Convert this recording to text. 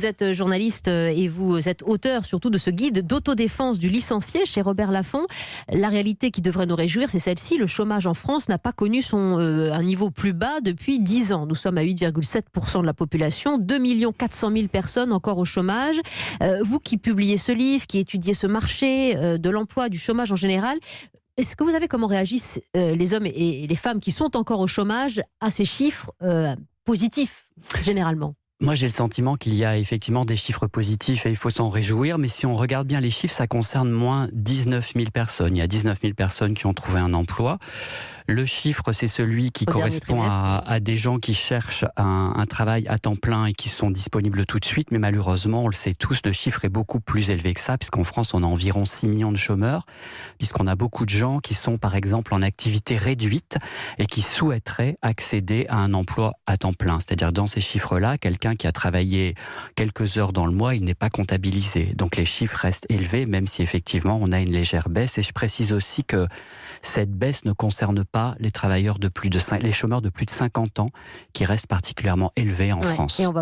Vous êtes journaliste et vous êtes auteur surtout de ce guide d'autodéfense du licencié chez Robert Laffont. La réalité qui devrait nous réjouir, c'est celle-ci. Le chômage en France n'a pas connu un niveau plus bas depuis 10 ans. Nous sommes à 8,7% de la population, 2 400 000 personnes encore au chômage. Vous qui publiez ce livre, qui étudiez ce marché de l'emploi, du chômage en général, est-ce que vous savez comment réagissent les hommes et les femmes qui sont encore au chômage à ces chiffres positifs, généralement ? Moi, j'ai le sentiment qu'il y a effectivement des chiffres positifs et il faut s'en réjouir. Mais si on regarde bien les chiffres, ça concerne moins 19 000 personnes. Il y a 19 000 personnes qui ont trouvé un emploi. Le chiffre, c'est celui qui correspond à des gens qui cherchent un travail à temps plein et qui sont disponibles tout de suite. Mais malheureusement, on le sait tous, le chiffre est beaucoup plus élevé que ça, puisqu'en France, on a environ 6 millions de chômeurs, puisqu'on a beaucoup de gens qui sont, par exemple, en activité réduite et qui souhaiteraient accéder à un emploi à temps plein. C'est-à-dire, dans ces chiffres-là, quelqu'un qui a travaillé quelques heures dans le mois, il n'est pas comptabilisé. Donc, les chiffres restent élevés, même si effectivement, on a une légère baisse. Et je précise aussi que cette baisse ne concerne pas les travailleurs les chômeurs de plus de 50 ans, qui restent particulièrement élevés en France. Et on va